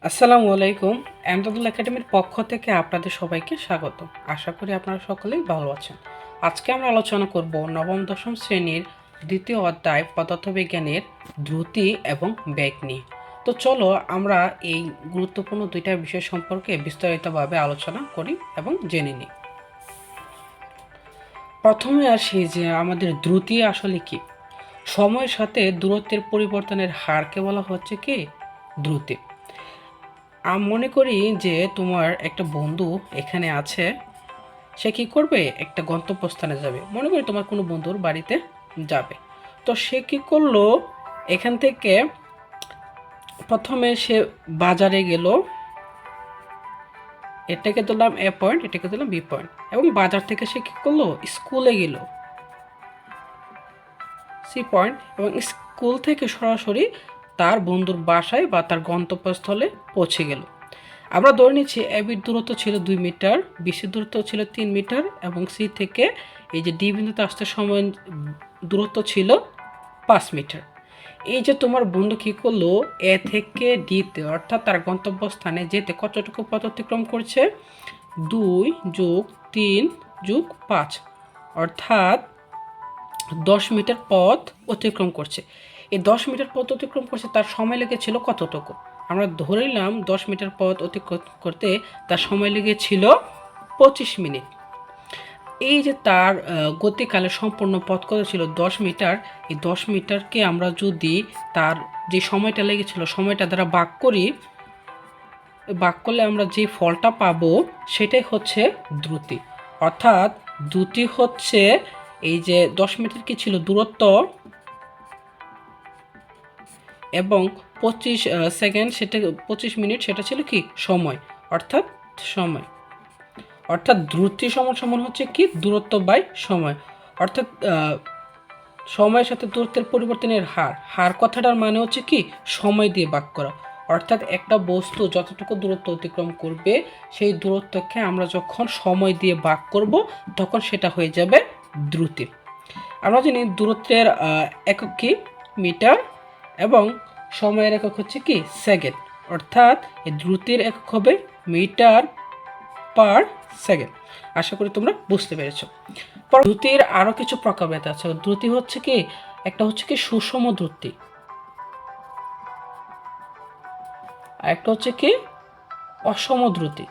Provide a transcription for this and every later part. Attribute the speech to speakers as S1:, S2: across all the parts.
S1: আসসালামু আলাইকুম। আমদাদুল একাডেমির পক্ষ থেকে আপনাদের সবাইকে স্বাগত। আশা করি আপনারা সকলেই ভালো আছেন। আজকে আমরা আলোচনা করব নবম-দশম শ্রেণীর দ্বিতীয় অধ্যায় পদার্থবিজ্ঞানের দ্রুতি এবং বেগ নিয়ে। তো চলো আমরা এই গুরুত্বপূর্ণ দুইটা বিষয় সম্পর্কে বিস্তারিতভাবে আলোচনা করি এবং জেনে নিই। প্রথমে আসি যে আমাদের দ্রুতি আসলে কি। সময়ের সাথে দূরত্বের পরিবর্তনের হারকে বলা হচ্ছে কি দ্রুতি। আমি মনে করি যে তোমার একটা বন্ধু এখানে আছে, সে কি করবে, একটা গন্তব্যস্থানে যাবে। মনে করি তোমার কোনো বন্ধুর বাড়িতে যাবে, তো সে কি করলো, এখান থেকে প্রথমে সে বাজারে গেল, এটাকে দিলাম এ পয়েন্ট, এটাকে দিলাম বি পয়েন্ট, এবং বাজার থেকে সে কি করলো, স্কুলে গেল সি পয়েন্ট, এবং স্কুল থেকে সরাসরি তার বন্ধুর বাসায় বা তার গন্তব্যস্থলে পৌঁছে গেল। আমরা ধরে নিচ্ছি এবির দূরত্ব ছিল 2 মিটার, বিসির দূরত্ব ছিল 3 মিটার, এবং সি থেকে এই যে ডি বিন্দুতে আসতে সময় দূরত্ব ছিল 5 মিটার। এই যে তোমার বন্ধু কী করলো, এ থেকে ডিতে অর্থাৎ তার গন্তব্যস্থানে যেতে কতটুকু পথ অতিক্রম করছে, 2 যোগ 3 যোগ 5, অর্থাৎ 10 মিটার পথ অতিক্রম করছে। এই 10 মিটার পথ অতিক্রম করছে, তার সময় লেগেছিল কতটুকু? আমরা ধরে নিলাম 10 মিটার পথ অতিক্রম করতে তার সময় লেগেছিল 25 মিনিট। এই যে তার গতিকালের সম্পূর্ণ পথ কত ছিল, 10 মিটার। এই 10 মিটারকে আমরা যদি তার যে সময়টা লেগেছিল সময়টা দ্বারা ভাগ করি, ভাগ করলে আমরা যে ফলটা পাবো সেটাই হচ্ছে দ্রুতি। অর্থাৎ দ্রুতি হচ্ছে এই যে 10 মিটার কি ছিল দূরত্ব, এবং 25 সেকেন্ড সেটা 25 মিনিট সেটা ছিল কি সময়, অর্থাৎ সময়। অর্থাৎ দ্রুতি সমান সমান হচ্ছে কি দূরত্ব বাই সময়। অর্থাৎ সময়ের সাথে দূরত্বের পরিবর্তনের হার কথাটার মানে হচ্ছে কি সময় দিয়ে ভাগ করা। অর্থাৎ একটা বস্তু যতটুকু দূরত্ব অতিক্রম করবে সেই দূরত্বকে আমরা যখন সময় দিয়ে ভাগ করব তখন সেটা হয়ে যাবে দ্রুতি। আমরা জানি দূরত্বের একক কি মিটার, এবং সময়ের একক হচ্ছে কি সেকেন্ড। অর্থাৎ এই দ্রুতির একক হবে মিটার পার সেকেন্ড। আশা করি তোমরা বুঝতে পেরেছো। দ্রুতির আরও কিছু প্রকারভেদ আছে। দ্রুতি হচ্ছে কি, একটা হচ্ছে কি সুষম দ্রুতি, আর একটা হচ্ছে কি অসম দ্রুতি।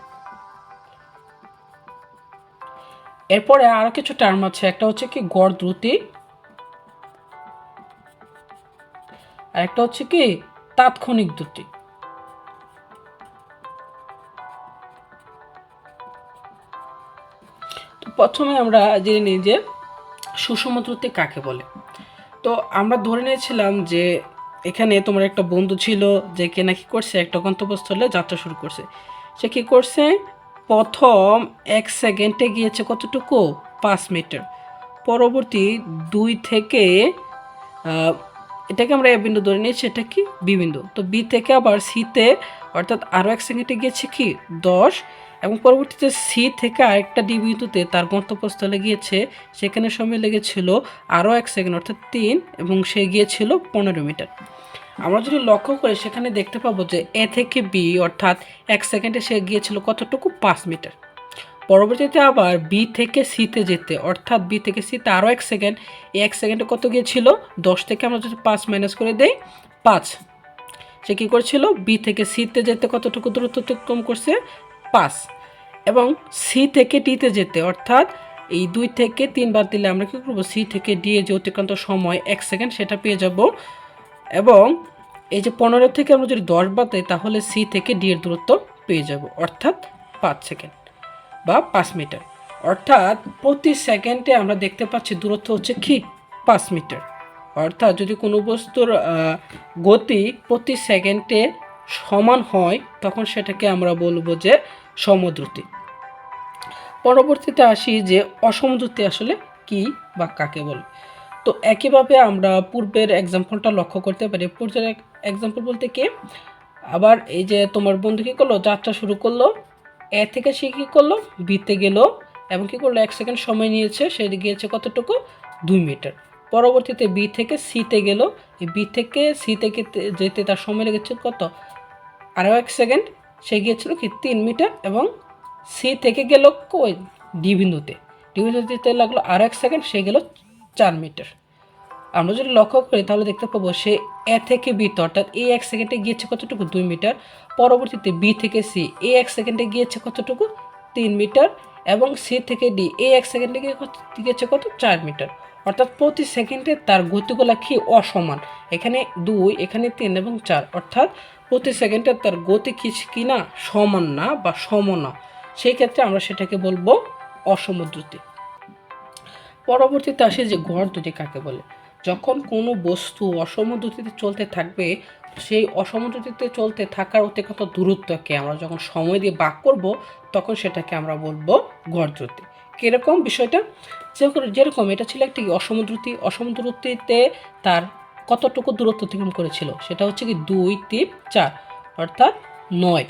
S1: এরপরে আরো কিছু টার্ম আছে, একটা হচ্ছে কি গড় দ্রুতি, আর একটা হচ্ছে কি তাৎক্ষণিক দ্রুতি। তো প্রথমে আমরা জেনে নিই যে সুষম দ্রুতি কাকে বলে। তো আমরা ধরে নিয়েছিলাম যে এখানে তোমার একটা বন্ধু ছিল যে কে নাকি করছে একটা গন্তব্যস্থলে যাত্রা শুরু করছে। সে কি করছে, প্রথম 1 সেকেন্ডে গিয়েছে কতটুকু, 5 মিটার। পরবর্তী 2 থেকে এটাকে আমরা এ বিন্দু ধরে নিয়েছি, এটা কি বি বিন্দু। তো বি থেকে আবার সিতে অর্থাৎ আরও 1 সেকেন্ডে গিয়েছে কি 10, এবং পরবর্তীতে সি থেকে আরেকটা ডি বিন্দুতে তার গন্তব্যস্থলে গিয়েছে, সেখানে সময় লেগেছিল আরও 1 সেকেন্ড অর্থাৎ 3, এবং সে গিয়েছিল 15 মিটার। আমরা যদি লক্ষ্য করি সেখানে দেখতে পাবো যে এ থেকে বি অর্থাৎ 1 সেকেন্ডে সে গিয়েছিল কতটুকু, 5 মিটার। পরবর্তীতে আবার বি থেকে সিতে যেতে অর্থাৎ বি থেকে সিতে আরও 1 সেকেন্ড, এই 1 সেকেন্ডে কত গিয়েছিল, 10 থেকে আমরা যদি 5 মাইনাস করে দেই 5, সে কী করছিল বি থেকে সিতে যেতে কতটুকু দূরত্ব অতিক্রম করছে 5, এবং সি থেকে ডিতে যেতে অর্থাৎ এই 2 থেকে 3 বার দিলে আমরা কী করবো, সি থেকে ডি এ যে অতিক্রান্ত সময় 1 সেকেন্ড সেটা পেয়ে যাব, এবং এই যে 15 থেকে আমরা যদি 10 বার দিই তাহলে সি থেকে ডি এর দূরত্ব পেয়ে যাব, অর্থাৎ 5 সেকেন্ড বা 5 মিটার। অর্থাৎ প্রতি সেকেন্ডে আমরা দেখতে পাচ্ছি দূরত্ব হচ্ছে কি 5 মিটার। অর্থাৎ যদি কোনো বস্তুর গতি প্রতি সেকেন্ডে সমান হয় তখন সেটাকে আমরা বলবো যে সমদ্রুতি। পরবর্তীতে আসি যে অসমদ্রুতি আসলে কি বা কাকে বলে। তো একইভাবে আমরা পূর্বের এক্সাম্পলটা লক্ষ্য করতে পারি। পূর্বের এক্সাম্পল বলতে কি, আবার এই যে তোমার বন্ধু কী করলো, যাত্রা শুরু করলো, এ থেকে সে কী করলো বিতে গেল, এবং কী করলো 1 সেকেন্ড সময় নিয়েছে, সে গিয়েছে কতটুকু 2 মিটার। পরবর্তীতে বি থেকে সিতে গেল, এই বি থেকে সি থেকে যেতে তার সময় লেগেছে কত আরও 1 সেকেন্ড সে গিয়েছিল কি 3 মিটার, এবং সি থেকে গেল কই ডি বিন্দুতে, ডি বিন্দুতে যেতে লাগলো আরও 1 সেকেন্ড, সে গেল 4 মিটার। আমরা যদি লক্ষ্য করি তাহলে দেখতে পাবো সে এ থেকে বিতে অর্থাৎ এ 1 সেকেন্ডে গিয়েছে কতটুকু 2 মিটার, পরবর্তীতে বি থেকে সি এ 1 সেকেন্ডে গিয়েছে কতটুকু 3 মিটার, এবং সি থেকে ডি এ 1 সেকেন্ডে গিয়েছে কত 4 মিটার। অর্থাৎ প্রতি সেকেন্ডে তার গতিগুলো কি অসমান, এখানে 2, এখানে 3 এবং 4, অর্থাৎ প্রতি সেকেন্ডে তার গতি কিনা সমান না বা সম না, সেই ক্ষেত্রে আমরা সেটাকে বলবো অসম দ্রুতি। পরবর্তীতে আসে যে গড় দ্রুতি কাকে বলে। যখন কোনো বস্তু অসম দ্রুতিতে চলতে থাকবে, সেই অসম দ্রুতিতে চলতে থাকার অতিরিক্ত দূরত্বকে আমরা যখন সময় দিয়ে ভাগ করব, তখন সেটাকে আমরা বলবো গড় দ্রুতি। কীরকম বিষয়টা, যেরকম এটা ছিল একটি অসম দ্রুতি, অসম দ্রুতিতে তার কতটুকু দূরত্ব অতিক্রম করেছিল, সেটা হচ্ছে কি 2, 3, 4 অর্থাৎ 9,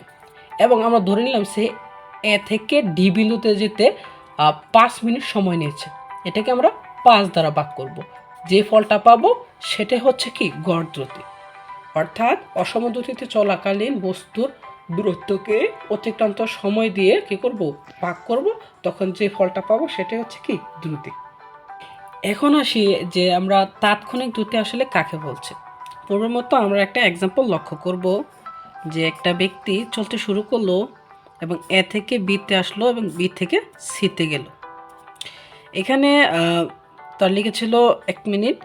S1: এবং আমরা ধরে নিলাম সে এ থেকে ডি বিন্দুতে যেতে 5 মিনিট সময় নিয়েছে। এটাকে আমরা 5 দ্বারা ভাগ করব, যে ফলটা পাবো সেটা হচ্ছে কি গড় দ্রুতি। অর্থাৎ অসম দ্রুতিতে চলাকালীন বস্তুর দূরত্বকে অতিক্রান্ত সময় দিয়ে কি করব ভাগ করব, তখন যে ফলটা পাবো সেটাই হচ্ছে কি দ্রুতি। এখন আসি যে আমরা তাৎক্ষণিক দ্রুতি আসলে কাকে বলছে। পূর্বের মতো আমরা একটা এক্সাম্পল লক্ষ্য করব, যে একটা ব্যক্তি চলতে শুরু করলো এবং এ থেকে বিতে আসলো এবং বি থেকে সিতে গেল। এখানে তার লেগেছিল 1 মিনিট,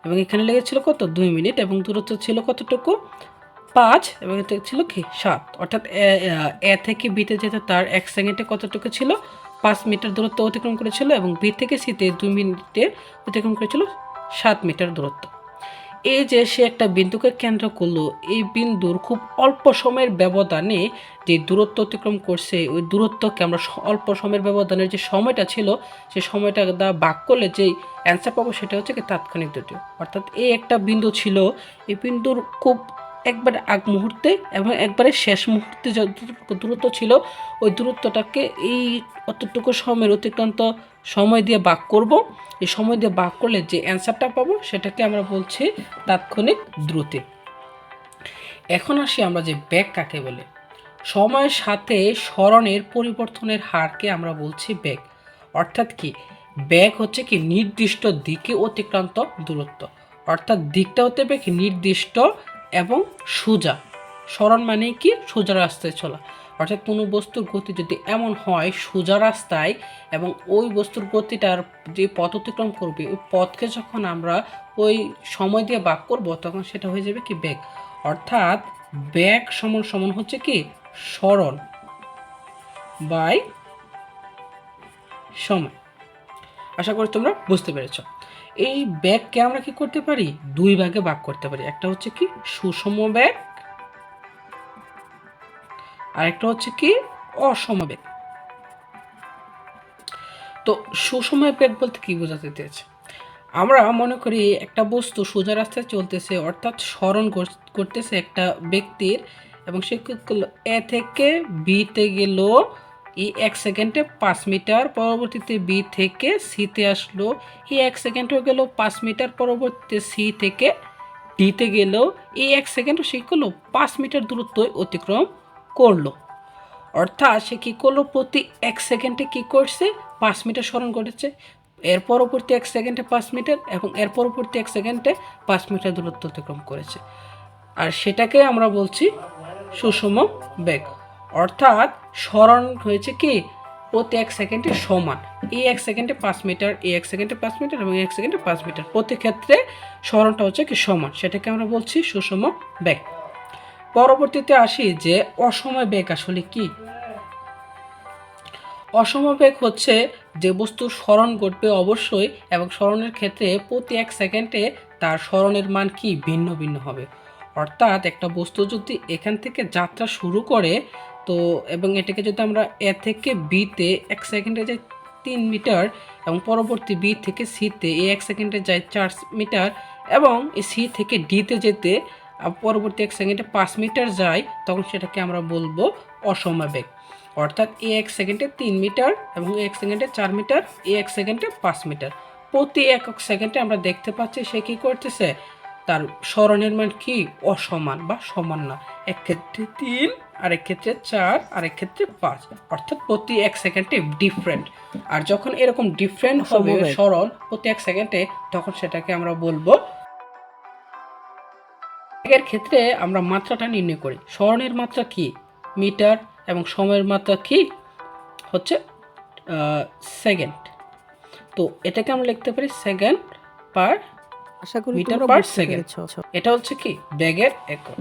S1: এবং এখানে লেগেছিল কত 2 মিনিট, এবং দূরত্ব ছিল কতটুকু 5, এবং এটা ছিল কি 7, অর্থাৎ এ থেকে বিতে যেতে তার 1 সেকেন্ডে কতটুকু ছিল 5 মিটার দূরত্ব অতিক্রম করেছিল, এবং বি থেকে সিতে 2 মিনিটে অতিক্রম করেছিল 7 মিটার দূরত্ব। এই যে সে একটা বিন্দুকে কেন্দ্র করলো, এই বিন্দুর খুব অল্প সময়ের ব্যবধানে যে দূরত্ব অতিক্রম করছে, ওই দূরত্বকে আমরা অল্প সময়ের ব্যবধানের যে সময়টা ছিল, সেই সময়টা দ্বারা ভাগ করলে যেই অ্যান্সার পাবো সেটা হচ্ছে কি তাৎক্ষণিক দ্রুতি। অর্থাৎ এই একটা বিন্দু ছিল, এই বিন্দুর খুব একবারে আগ মুহূর্তে এবং একবারে শেষ মুহূর্তে যে দূরত্ব ছিল, ওই দূরত্বটাকে এই অতটুকু সময়ের অতিক্রান্ত সময় দিয়ে ভাগ করব। এই সময় দিয়ে ভাগ করলে যে অ্যান্সারটা পাবো সেটাকে আমরা বলছি তাৎক্ষণিক দ্রুতি। এখন আসি আমরা যে বেগ কাকে বলে। সময়ের সাথে সরণের পরিবর্তনের হারকে আমরা বলছি বেগ। অর্থাৎ কি বেগ হচ্ছে কি নির্দিষ্ট দিকে অতিক্রান্ত দূরত্ব, অর্থাৎ দিকটা হতে হবে কি নির্দিষ্ট এবং সোজা। সরণ মানে কি সোজা রাস্তায় চলা, অর্থাৎ কোনো বস্তুর গতি যদি এমন হয় সোজা রাস্তায়, এবং ওই বস্তুর গতিটার যে পথ অতিক্রম করবে ওই পথকে যখন আমরা ওই সময় দিয়ে ভাগ করব, তখন সেটা হয়ে যাবে কি বেগ। অর্থাৎ বেগ সমান সমান হচ্ছে কি সরণ বাই সময়। আশা করি তোমরা বুঝতে পেরেছ। এই বেগকে আমরা কি করতে পারি 2 ভাগে ভাগ করতে পারি, একটা হচ্ছে কি সুষম বেগ, আর একটা হচ্ছে কি অসম বেগ। তো সুষম বেগ বলতে কি বোঝাতে চেয়েছে, আমরা মনে করি একটা বস্তু সোজা রাস্তায় চলতেছে, অর্থাৎ সরণ করতেছে একটা ব্যক্তির, এবং সে এ থেকে বিতে গেল এই 1 সেকেন্ডে 5 মিটার, পরবর্তীতে বি থেকে সিতে আসলো, এই 1 সেকেন্ডও গেল 5 মিটার, পরবর্তীতে সি থেকে ডিতে গেল, এই 1 সেকেন্ডও সে করলো 5 মিটার দূরত্ব অতিক্রম করলো। অর্থাৎ সে কী করলো প্রতি 1 সেকেন্ডে কী করছে 5 মিটার সরণ করেছে, এর পরবর্তী 1 সেকেন্ডে 5 মিটার, এবং এর পরবর্তী 1 সেকেন্ডে 5 মিটার দূরত্ব অতিক্রম করেছে, আর সেটাকে আমরা বলছি সুষম বেগ। অর্থাৎ সরণ হয়েছে কি প্রতি 1 সেকেন্ডে সমান, এই 1 সেকেন্ডে 5 মিটার, এই 1 সেকেন্ডে 5 মিটার, এবং 1 সেকেন্ডে 5 মিটার, প্রতি ক্ষেত্রে সরণটা হচ্ছে কি সমান, সেটাকে আমরা বলছি সুষম বেগ। পরবর্তীতে আসি যে অসময় বেগ আসলে কি। অসমবেগ হচ্ছে যে বস্তুর সরণ ঘটবে অবশ্যই, এবং সরণের ক্ষেত্রে প্রতি 1 সেকেন্ডে তার সরণের মান কি ভিন্ন ভিন্ন হবে। অর্থাৎ একটা বস্তু যদি এখান থেকে যাত্রা শুরু করে, তো এবং এটাকে যদি আমরা এ থেকে বিতে 1 সেকেন্ডে যাই 3 মিটার, এবং পরবর্তী বি থেকে সিতে এই 1 সেকেন্ডে যায় 4 মিটার, এবং এই সি থেকে ডিতে যেতে পরবর্তী 1 সেকেন্ডে 5 মিটার যায়, তখন সেটাকে আমরা বলবো অসমবেগ। অর্থাৎ এ 1 সেকেন্ডে 3 মিটার, এবং 1 সেকেন্ডে 4 মিটার, এ 1 সেকেন্ডে 5 মিটার, প্রতি একক সেকেন্ডে আমরা দেখতে পাচ্ছি সে কী করতেছে তার সরণের মান কি অসমান বা সমান না, এক ক্ষেত্রে 3, আরেক ক্ষেত্রে 4, আরেক ক্ষেত্রে 5, অর্থাৎ প্রতি 1 সেকেন্ডে ডিফারেন্ট। আর যখন এরকম ডিফারেন্ট হবে সরণ প্রতি 1 সেকেন্ডে, তখন সেটাকে আমরা বলবো এর ক্ষেত্রে আমরা মাত্রাটা নির্ণয় করি। সরণের মাত্রা কি মিটার এবং সময়ের মাত্রা কি হচ্ছে সেকেন্ড। তো এটাকে আমরা লিখতে পারি second per metre per second. এটা হচ্ছে কি বেগের একক।